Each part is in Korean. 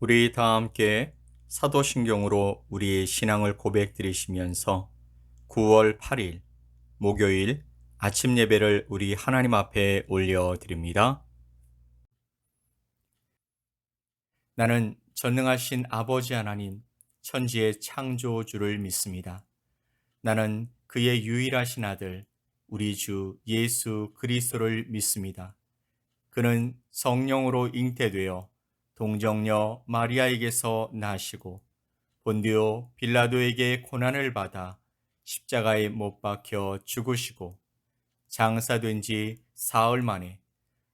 우리 다 함께 사도신경으로 우리의 신앙을 고백드리시면서 9월 8일 목요일 아침 예배를 우리 하나님 앞에 올려드립니다. 나는 전능하신 아버지 하나님, 천지의 창조주를 믿습니다. 나는 그의 유일하신 아들, 우리 주 예수 그리스도를 믿습니다. 그는 성령으로 잉태되어 동정녀 마리아에게서 나시고 본디오 빌라도에게 고난을 받아 십자가에 못 박혀 죽으시고 장사된 지 사흘 만에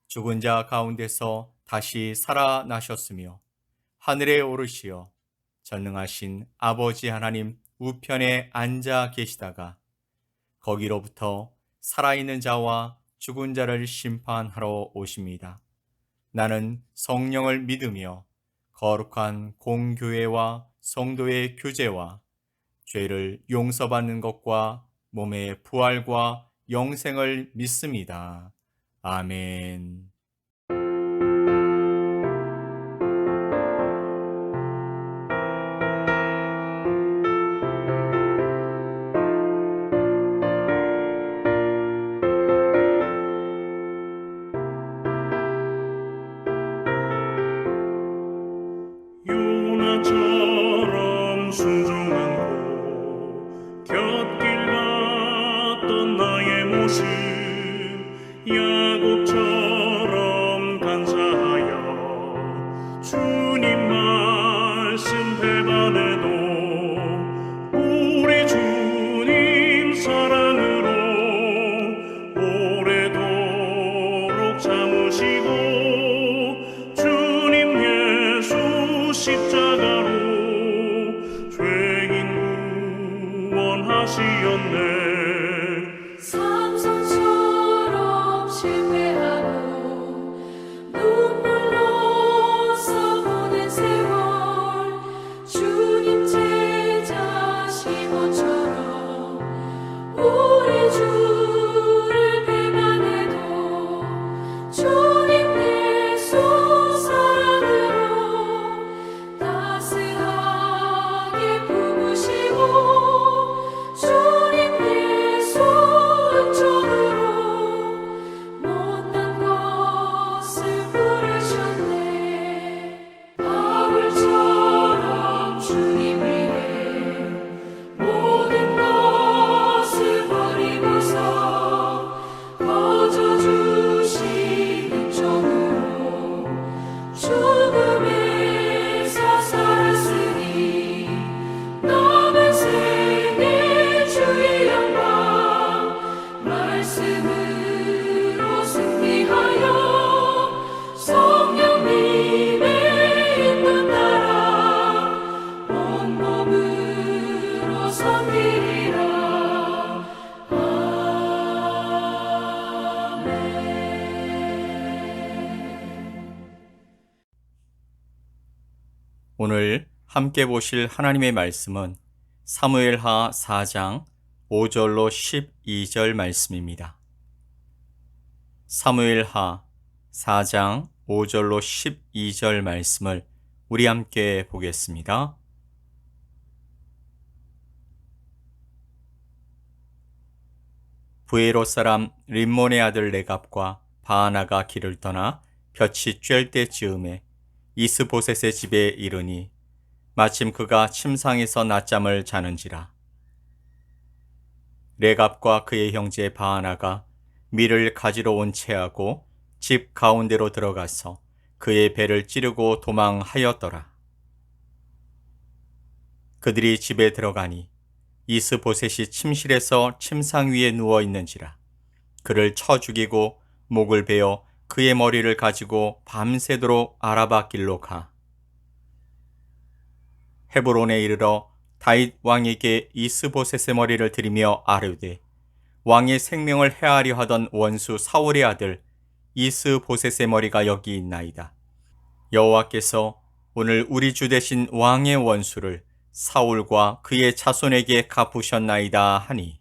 죽은 자 가운데서 다시 살아나셨으며 하늘에 오르시어 전능하신 아버지 하나님 우편에 앉아 계시다가 거기로부터 살아있는 자와 죽은 자를 심판하러 오십니다. 나는 성령을 믿으며 거룩한 공교회와 성도의 교제와 죄를 용서받는 것과 몸의 부활과 영생을 믿습니다. 아멘. 요나처럼 순종하고 곁길 갔던 나의 모습 야곱처럼 감사하여 주님 말씀 배반해도 우리 주님 사랑으로 오래도록 참으시고 주님 예수 십자가로 죄인 구원하시었네. 삼손처럼 실패하고 눈물로 써보낸 세월 주님 제자 시몬처럼 우리 주를 배반해도 주님 예수 사랑으로 따스하게 품으시고 주님 예수 은총으로 못난 것을 부르셨네. 바울처럼 주님 위해 모든 것을 버리고서 거저 주신 은총으로 죽음에서 살았으니 남은 생애 주의 영광 말씀으로 승리하여 성령님의 인도 따라 온몸으로 섬기리라. 오늘 함께 보실 하나님의 말씀은 사무엘하 4장 5절로 12절 말씀입니다. 사무엘하 4장 5절로 12절 말씀을 우리 함께 보겠습니다. 부에롯 사람 림몬의 아들 레갑과 바하나가 길을 떠나 볕이 쬐을 때 즈음에 이스보셋의 집에 이르니 마침 그가 침상에서 낮잠을 자는지라. 레갑과 그의 형제 바하나가 밀을 가지러 온 채하고 집 가운데로 들어가서 그의 배를 찌르고 도망하였더라. 그들이 집에 들어가니 이스보셋이 침실에서 침상 위에 누워 있는지라. 그를 쳐 죽이고 목을 베어 그의 머리를 가지고 밤새도록 아라바 길로 가 헤브론에 이르러 다윗 왕에게 이스보셋의 머리를 들이며 아뢰되 왕의 생명을 해하려 하던 원수 사울의 아들 이스보셋의 머리가 여기 있나이다. 여호와께서 오늘 우리 주 대신 왕의 원수를 사울과 그의 자손에게 갚으셨나이다 하니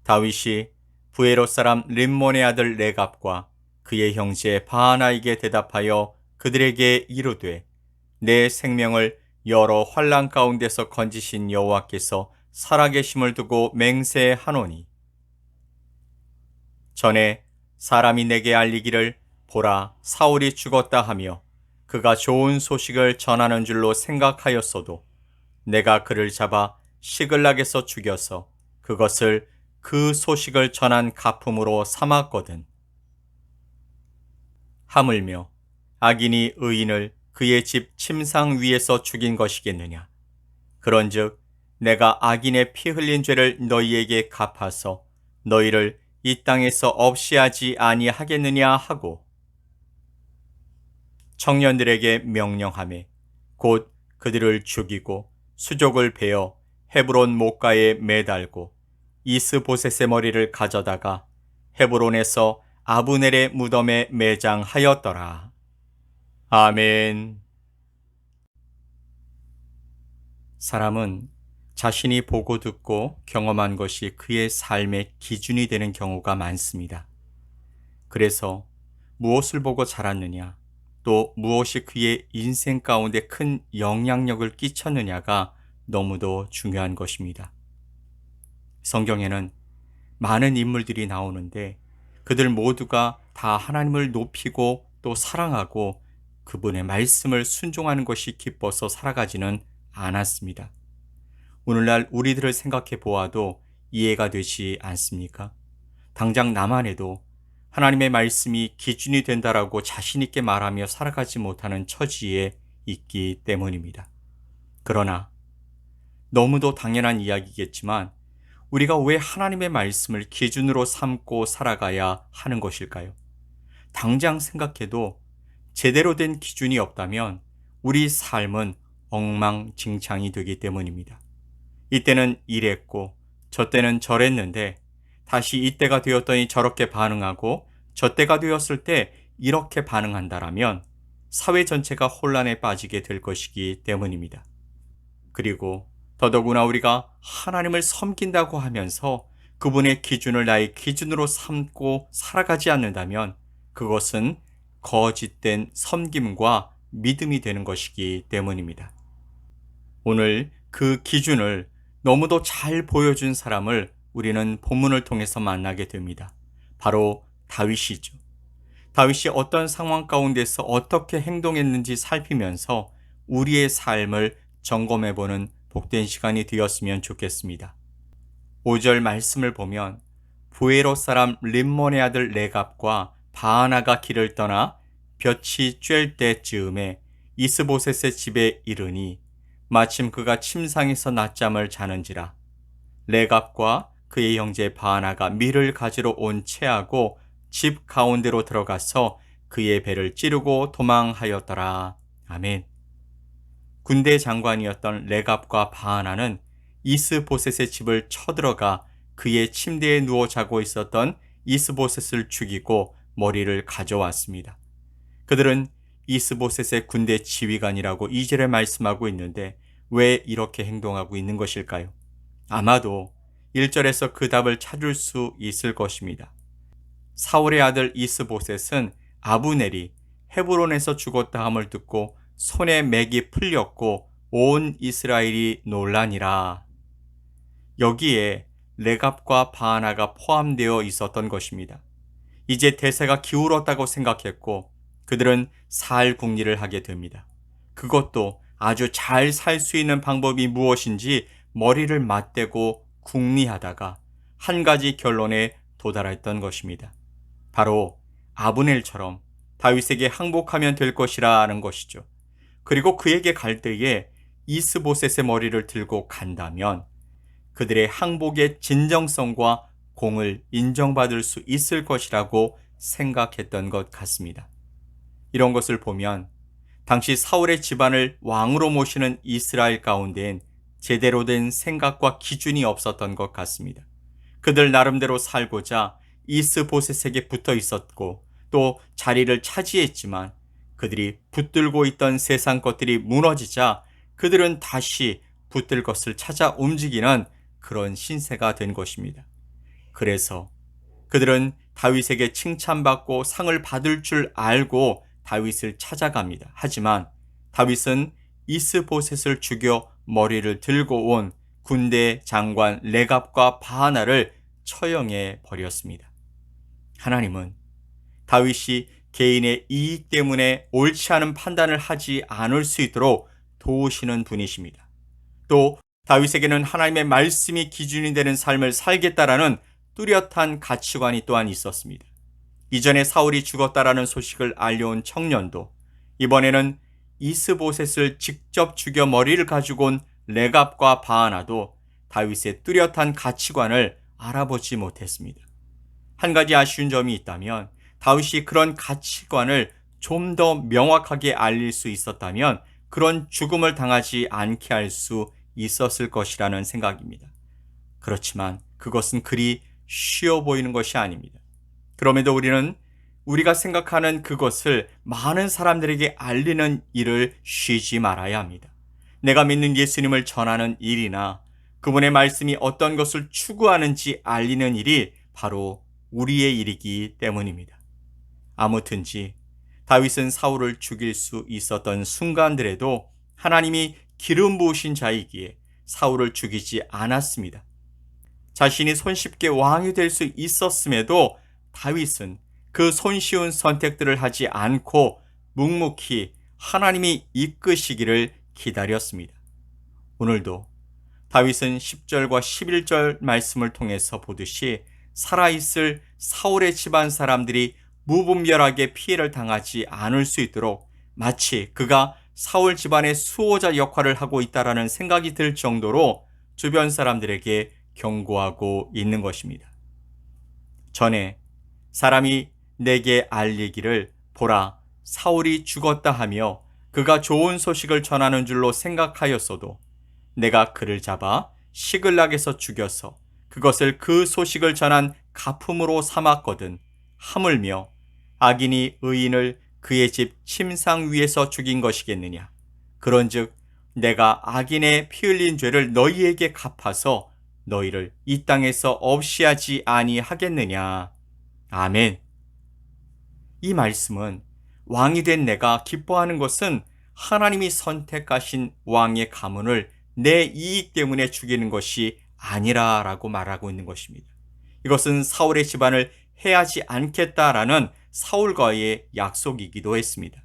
다윗이 부에롯 사람 림몬의 아들 레갑과 그의 형제 바하나에게 대답하여 그들에게 이르되 내 생명을 여러 환난 가운데서 건지신 여호와께서 살아계심을 두고 맹세하노니 전에 사람이 내게 알리기를 보라 사울이 죽었다 하며 그가 좋은 소식을 전하는 줄로 생각하였어도 내가 그를 잡아 시글락에서 죽여서 그것을 그 소식을 전한 가품으로 삼았거든. 하물며 악인이 의인을 그의 집 침상 위에서 죽인 것이겠느냐. 그런즉 내가 악인의 피 흘린 죄를 너희에게 갚아서 너희를 이 땅에서 없이 하지 아니하겠느냐 하고 청년들에게 명령하매 곧 그들을 죽이고 수족을 베어 헤브론 목가에 매달고 이스보셋의 머리를 가져다가 헤브론에서 아브넬의 무덤에 매장하였더라. 아멘. 사람은 자신이 보고 듣고 경험한 것이 그의 삶의 기준이 되는 경우가 많습니다. 그래서 무엇을 보고 자랐느냐, 또 무엇이 그의 인생 가운데 큰 영향력을 끼쳤느냐가 너무도 중요한 것입니다. 성경에는 많은 인물들이 나오는데 그들 모두가 다 하나님을 높이고 또 사랑하고 그분의 말씀을 순종하는 것이 기뻐서 살아가지는 않았습니다. 오늘날 우리들을 생각해 보아도 이해가 되지 않습니까? 당장 나만 해도 하나님의 말씀이 기준이 된다라고 자신 있게 말하며 살아가지 못하는 처지에 있기 때문입니다. 그러나 너무도 당연한 이야기겠지만 우리가 왜 하나님의 말씀을 기준으로 삼고 살아가야 하는 것일까요? 당장 생각해도 제대로 된 기준이 없다면 우리 삶은 엉망진창이 되기 때문입니다. 이때는 이랬고 저때는 저랬는데 다시 이때가 되었더니 저렇게 반응하고 저때가 되었을 때 이렇게 반응한다라면 사회 전체가 혼란에 빠지게 될 것이기 때문입니다. 그리고 더더구나 우리가 하나님을 섬긴다고 하면서 그분의 기준을 나의 기준으로 삼고 살아가지 않는다면 그것은 거짓된 섬김과 믿음이 되는 것이기 때문입니다. 오늘 그 기준을 너무도 잘 보여준 사람을 우리는 본문을 통해서 만나게 됩니다. 바로 다윗이죠. 다윗이 어떤 상황 가운데서 어떻게 행동했는지 살피면서 우리의 삶을 점검해보는 복된 시간이 되었으면 좋겠습니다. 5절 말씀을 보면 부에롯 사람 림몬의 아들 레갑과 바하나가 길을 떠나 볕이 쬐을 때쯤에 이스보셋의 집에 이르니 마침 그가 침상에서 낮잠을 자는지라. 레갑과 그의 형제 바하나가 밀을 가지러 온 채하고 집 가운데로 들어가서 그의 배를 찌르고 도망하였더라. 아멘. 군대 장관이었던 레갑과 바하나는 이스보셋의 집을 쳐들어가 그의 침대에 누워 자고 있었던 이스보셋을 죽이고 머리를 가져왔습니다. 그들은 이스보셋의 군대 지휘관이라고 2절에 말씀하고 있는데 왜 이렇게 행동하고 있는 것일까요? 아마도 1절에서 그 답을 찾을 수 있을 것입니다. 사울의 아들 이스보셋은 아브넬이 헤브론에서 죽었다 함을 듣고 손에 맥이 풀렸고 온 이스라엘이 놀라니라. 여기에 레갑과 바하나가 포함되어 있었던 것입니다. 이제 대세가 기울었다고 생각했고 그들은 살 궁리를 하게 됩니다. 그것도 아주 잘 살 수 있는 방법이 무엇인지 머리를 맞대고 궁리하다가 한 가지 결론에 도달했던 것입니다. 바로 아브넬처럼 다윗에게 항복하면 될 것이라는 것이죠. 그리고 그에게 갈 때에 이스보셋의 머리를 들고 간다면 그들의 항복의 진정성과 공을 인정받을 수 있을 것이라고 생각했던 것 같습니다. 이런 것을 보면 당시 사울의 집안을 왕으로 모시는 이스라엘 가운데엔 제대로 된 생각과 기준이 없었던 것 같습니다. 그들 나름대로 살고자 이스보셋에게 붙어 있었고 또 자리를 차지했지만 그들이 붙들고 있던 세상 것들이 무너지자 그들은 다시 붙들 것을 찾아 움직이는 그런 신세가 된 것입니다. 그래서 그들은 다윗에게 칭찬받고 상을 받을 줄 알고 다윗을 찾아갑니다. 하지만 다윗은 이스보셋을 죽여 머리를 들고 온 군대 장관 레갑과 바하나를 처형해 버렸습니다. 하나님은 다윗이 개인의 이익 때문에 옳지 않은 판단을 하지 않을 수 있도록 도우시는 분이십니다. 또 다윗에게는 하나님의 말씀이 기준이 되는 삶을 살겠다라는 뚜렷한 가치관이 또한 있었습니다. 이전에 사울이 죽었다라는 소식을 알려온 청년도 이번에는 이스보셋을 직접 죽여 머리를 가지고 온 레갑과 바하나도 다윗의 뚜렷한 가치관을 알아보지 못했습니다. 한 가지 아쉬운 점이 있다면 다윗이 그런 가치관을 좀 더 명확하게 알릴 수 있었다면 그런 죽음을 당하지 않게 할 수 있었을 것이라는 생각입니다. 그렇지만 그것은 그리 쉬워 보이는 것이 아닙니다. 그럼에도 우리는 우리가 생각하는 그것을 많은 사람들에게 알리는 일을 쉬지 말아야 합니다. 내가 믿는 예수님을 전하는 일이나 그분의 말씀이 어떤 것을 추구하는지 알리는 일이 바로 우리의 일이기 때문입니다. 아무튼지 다윗은 사울을 죽일 수 있었던 순간들에도 하나님이 기름 부으신 자이기에 사울을 죽이지 않았습니다. 자신이 손쉽게 왕이 될 수 있었음에도 다윗은 그 손쉬운 선택들을 하지 않고 묵묵히 하나님이 이끄시기를 기다렸습니다. 오늘도 다윗은 10절과 11절 말씀을 통해서 보듯이 살아있을 사울의 집안 사람들이 무분별하게 피해를 당하지 않을 수 있도록 마치 그가 사울 집안의 수호자 역할을 하고 있다라는 생각이 들 정도로 주변 사람들에게 경고하고 있는 것입니다. 전에 사람이 내게 알리기를 보라 사울이 죽었다 하며 그가 좋은 소식을 전하는 줄로 생각하였어도 내가 그를 잡아 시글락에서 죽여서 그것을 그 소식을 전한 가품으로 삼았거든. 하물며 악인이 의인을 그의 집 침상 위에서 죽인 것이겠느냐. 그런즉 내가 악인의 피 흘린 죄를 너희에게 갚아서 너희를 이 땅에서 없이 하지 아니하겠느냐. 아멘. 이 말씀은 왕이 된 내가 기뻐하는 것은 하나님이 선택하신 왕의 가문을 내 이익 때문에 죽이는 것이 아니라라고 말하고 있는 것입니다. 이것은 사울의 집안을 해하지 않겠다라는 사울과의 약속이기도 했습니다.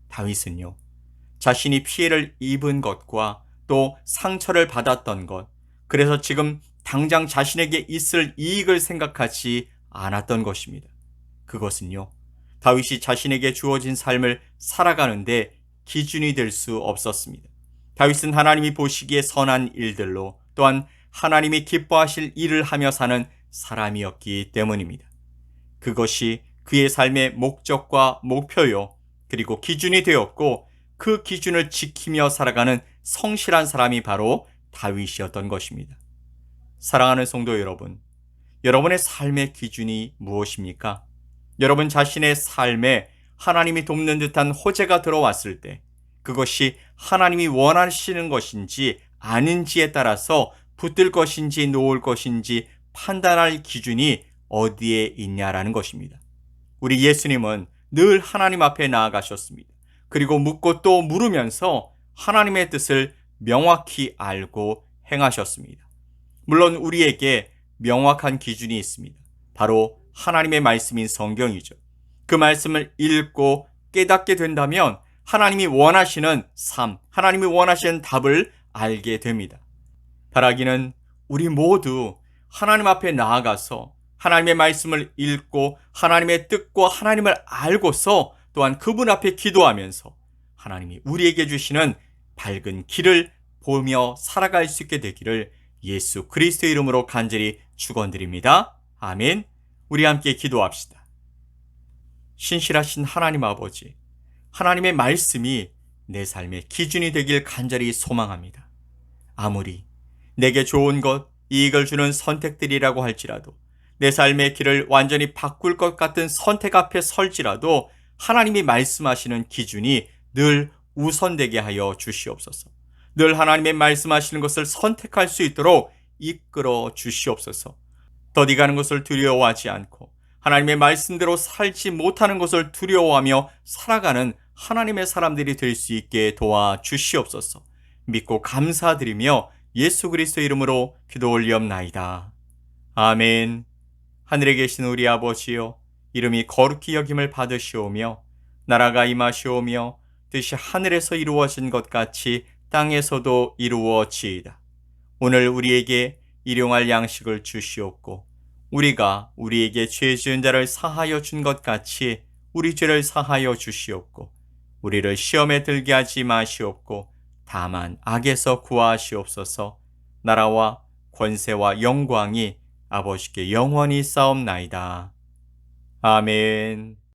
다윗은요, 자신이 피해를 입은 것과 또 상처를 받았던 것, 그래서 지금 당장 자신에게 있을 이익을 생각하지 않았던 것입니다. 그것은요, 다윗이 자신에게 주어진 삶을 살아가는데 기준이 될 수 없었습니다. 다윗은 하나님이 보시기에 선한 일들로 또한 하나님이 기뻐하실 일을 하며 사는 사람이었기 때문입니다. 그것이 그의 삶의 목적과 목표요, 그리고 기준이 되었고 그 기준을 지키며 살아가는 성실한 사람이 바로 다윗이었던 것입니다. 사랑하는 성도 여러분, 여러분의 삶의 기준이 무엇입니까? 여러분 자신의 삶에 하나님이 돕는 듯한 호재가 들어왔을 때 그것이 하나님이 원하시는 것인지 아닌지에 따라서 붙들 것인지 놓을 것인지 판단할 기준이 어디에 있냐라는 것입니다. 우리 예수님은 늘 하나님 앞에 나아가셨습니다. 그리고 묻고 또 물으면서 하나님의 뜻을 명확히 알고 행하셨습니다. 물론 우리에게 명확한 기준이 있습니다. 바로 하나님의 말씀인 성경이죠. 그 말씀을 읽고 깨닫게 된다면 하나님이 원하시는 삶, 하나님이 원하시는 답을 알게 됩니다. 바라기는 우리 모두 하나님 앞에 나아가서 하나님의 말씀을 읽고 하나님의 뜻과 하나님을 알고서 또한 그분 앞에 기도하면서 하나님이 우리에게 주시는 밝은 길을 보며 살아갈 수 있게 되기를 예수 그리스도의 이름으로 간절히 축원드립니다. 아멘. 우리 함께 기도합시다. 신실하신 하나님 아버지, 하나님의 말씀이 내 삶의 기준이 되길 간절히 소망합니다. 아무리 내게 좋은 것, 이익을 주는 선택들이라고 할지라도 내 삶의 길을 완전히 바꿀 것 같은 선택 앞에 설지라도 하나님이 말씀하시는 기준이 늘 우선되게 하여 주시옵소서. 늘 하나님의 말씀하시는 것을 선택할 수 있도록 이끌어 주시옵소서. 더디 가는 것을 두려워하지 않고 하나님의 말씀대로 살지 못하는 것을 두려워하며 살아가는 하나님의 사람들이 될 수 있게 도와 주시옵소서. 믿고 감사드리며 예수 그리스도 이름으로 기도 올리옵나이다. 아멘. 하늘에 계신 우리 아버지여, 이름이 거룩히 여김을 받으시오며 나라가 임하시오며 뜻이 하늘에서 이루어진 것 같이 땅에서도 이루어지이다. 오늘 우리에게 일용할 양식을 주시옵고 우리가 우리에게 죄 지은 자를 사하여 준 것 같이 우리 죄를 사하여 주시옵고 우리를 시험에 들게 하지 마시옵고 다만 악에서 구하시옵소서. 나라와 권세와 영광이 아버지께 영원히 싸움나이다. 아멘.